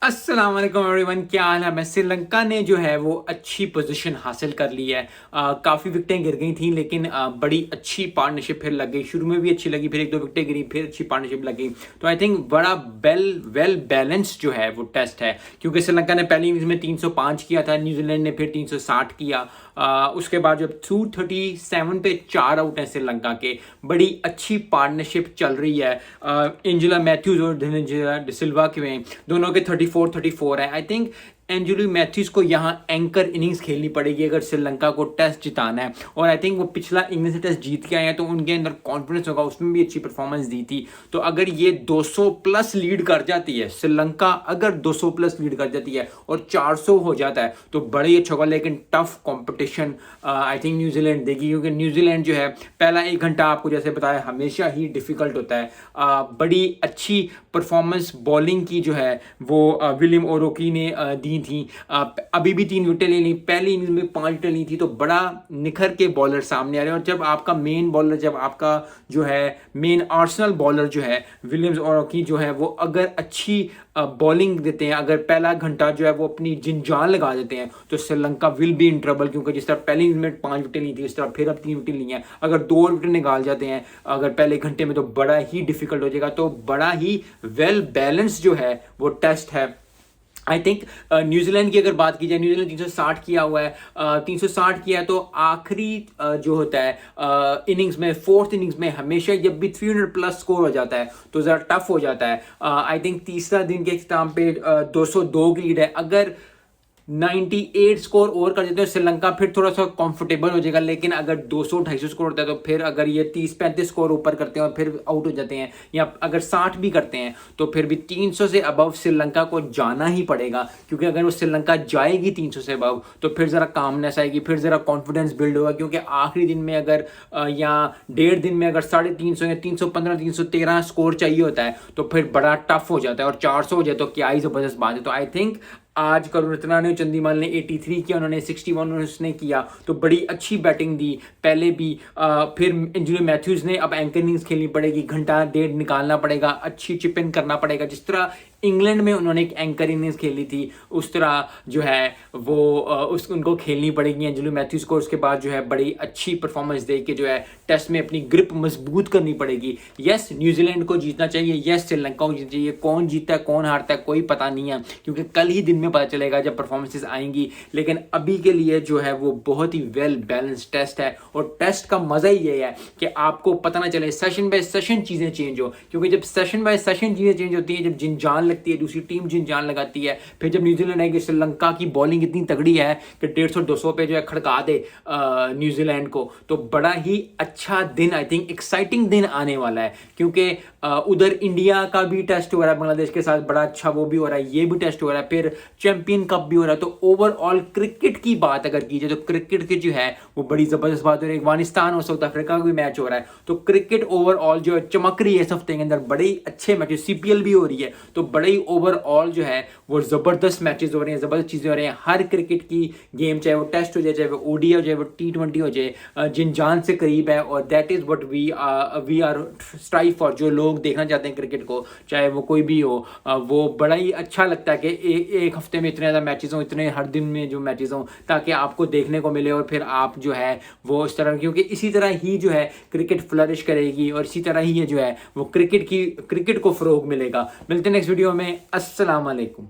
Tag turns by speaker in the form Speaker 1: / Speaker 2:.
Speaker 1: अस्सलाम वालेकुम एवरीवन, क्या हाल है। मैं श्रीलंका ने जो है वो अच्छी पोजीशन हासिल कर ली है। काफ़ी विकेटें गिर गई थी लेकिन बड़ी अच्छी पार्टनरशिप फिर लग गई। शुरू में भी अच्छी लगी, फिर एक दो विकेटें गिरी, फिर अच्छी पार्टनरशिप लगी। तो आई थिंक बड़ा वेल बैलेंस जो है वो टेस्ट है, क्योंकि श्रीलंका ने पहली इनिंग्स में 305 किया था, न्यूजीलैंड ने फिर 360 किया। उसके बाद जब 237 पे 4 आउट हैं श्रीलंका के, बड़ी अच्छी पार्टनरशिप चल रही है। एंजेला मैथ्यूज और धनंजय डिसिल्वा के दोनों के 34 है। आई थिंक एंजेलो मैथ्यूज को यहाँ एंकर इनिंग्स खेलनी पड़ेगी अगर श्रीलंका को टेस्ट जिताना है। और आई थिंक वो पिछला इंग्लैंड से टेस्ट जीत के आए हैं, तो उनके अंदर कॉन्फिडेंस होगा, उसमें भी अच्छी परफॉर्मेंस दी थी। तो अगर ये 200 प्लस लीड कर जाती है श्रीलंका, अगर 200 प्लस लीड कर जाती है और 400 हो जाता है तो बड़ा ही अच्छा होगा। लेकिन tough competition I think New Zealand देगी, क्योंकि न्यूजीलैंड जो है पहला 1 घंटा आपको जैसे बताया हमेशा ही डिफिकल्ट होता है। बड़ी अच्छी परफॉर्मेंस बॉलिंग की जो है वो विलियम ओरोकी ने दी थी। अभी भी 3 विकेटें ले ली, पहली इनिंग्स में 5 विकेटें ली थी। तो बड़ा निखर के बॉलर सामने आ रहे हैं। और जब आपका मेन बॉलर, जब आपका जो है मेन आर्सेनल बॉलर जो है विलियम्स ओरोकी जो है वो अगर अच्छी बॉलिंग देते हैं, अगर पहला घंटा जो है वो अपनी जिन जान लगा देते हैं, तो Sri Lanka will be in trouble. क्योंकि जिस तरह पहली इनिंग्स में 5 विकेटें ली थी, इस तरह फिर अब 3 विकेट ली हैं। अगर 2 विकेट निकाल जाते हैं अगर पहले घंटे में, तो बड़ा ही डिफिकल्ट हो जाएगा। तो बड़ा ही वेल बैलेंस जो है वो टेस्ट है। आई थिंक न्यूजीलैंड की अगर बात की जाए, न्यूजीलैंड 360 किया हुआ है। 360 किया है तो आखिरी जो होता है इनिंग्स में, फोर्थ इनिंग्स में हमेशा जब भी 300 प्लस स्कोर हो जाता है तो ज़रा टफ हो जाता है। आई थिंक तीसरा दिन के इख्तिताम पे 202 की लीड है। अगर 98 स्कोर और कर देते हैं श्रीलंका, फिर थोड़ा सा कंफर्टेबल हो जाएगा। लेकिन अगर 200-250 स्कोर होता है तो फिर अगर ये 30-35 स्कोर ऊपर करते हैं और फिर आउट हो जाते हैं, या अगर 60 भी करते हैं, तो फिर भी 300 से अबव श्रीलंका को जाना ही पड़ेगा। क्योंकि अगर वो श्रीलंका जाएगी 300 से अबव, तो फिर ज़रा कामनेस आएगी, फिर ज़रा कॉन्फिडेंस बिल्ड होगा। क्योंकि आखिरी दिन में अगर या 1.5 दिन में अगर 350 या 315-313 स्कोर चाहिए होता है, तो फिर बड़ा टफ हो जाता है। और 400 हो जाए तो क्या ही ज़बरदस्त बात है। तो आई थिंक आज करुणरत्ने ने, चंदीमाल ने 83 किया, उन्होंने 61 उसने किया, तो बड़ी अच्छी बैटिंग दी पहले भी। फिर एंजेलो मैथ्यूज ने अब एंकर इनिंग्स खेलनी पड़ेगी, घंटा 1.5 निकालना पड़ेगा, अच्छी चिप इन करना पड़ेगा। जिस तरह इंग्लैंड में उन्होंने एक एंकर इनिंग्स खेली थी, उस तरह जो है वो उनको खेलनी पड़ेगी एंजेलो मैथ्यूज को। उसके बाद जो है बड़ी अच्छी परफॉर्मेंस दे के जो है टेस्ट में अपनी ग्रिप मजबूत करनी पड़ेगी। यस, न्यूजीलैंड को जीतना चाहिए, यस श्रीलंका को जीतना चाहिए। कौन जीतता है कौन हारता है कोई पता नहीं है, क्योंकि कल ही दिन में पता चलेगा जब परफॉर्मेंसेस आएंगी। लेकिन अभी के लिए जो है वो बहुत ही वेल बैलेंस टेस्ट है। और टेस्ट का मजा ही ये है कि आपको पता ना चले सेशन बाय सेशन चीजें चेंज हो। क्योंकि जब सेशन बाय सेशन चीजें चेंज होती हैं, जब जिन जान लगती है, दूसरी टीम जिन जान लगाती है, फिर जब न्यूजीलैंड आएगी, श्रीलंका की बॉलिंग इतनी तगड़ी है कि 150-200 पे जो है खड़का दे न्यूजीलैंड को, तो बड़ा ही अच्छा दिन, आई थिंक एक्साइटिंग दिन आने वाला है। क्योंकि उधर इंडिया का भी टेस्ट हो रहा है बांग्लादेश के साथ, बड़ा अच्छा वो भी हो रहा है, ये भी टेस्ट हो रहा है, फिर चैंपियन कप भी हो रहा है। तो ओवरऑल क्रिकेट की बात अगर की जाए तो क्रिकेट की जो है वो बड़ी जबरदस्त बात हो रही है। अफगानिस्तान और साउथ अफ्रीका का भी मैच हो रहा है, तो क्रिकेट ओवरऑल जो है चमक रही है इस हफ्ते के अंदर। बड़े अच्छे मैचेस, सीपीएल भी हो रही है, तो बड़े ही ओवरऑल जो है वो जबरदस्त मैचेस हो रहे हैं, जबरदस्त चीजें हो रही हैं। हर क्रिकेट की गेम, चाहे वो टेस्ट हो जाए, चाहे वो ओडीआई हो जाए, वो T20 हो जाए, जिन जान से करीब है। और that is what we are strive for. जो लोग देखना चाहते हैं क्रिकेट को, चाहे वो कोई भी हो, वो बड़ा ही अच्छा लगता है कि एक हफ्ते में इतने ज़्यादा मैचेस हों, इतने हर दिन में जो मैचेस हों, ताकि आपको देखने को मिले। और फिर आप जो है वो इस तरह, क्योंकि इसी तरह ही जो है क्रिकेट फ्लरिश करेगी और इसी तरह ही ये जो है वो क्रिकेट को फ़रोग मिलेगा। मिलते हैं नेक्स्ट वीडियो में। अस्सलाम वालेकुम।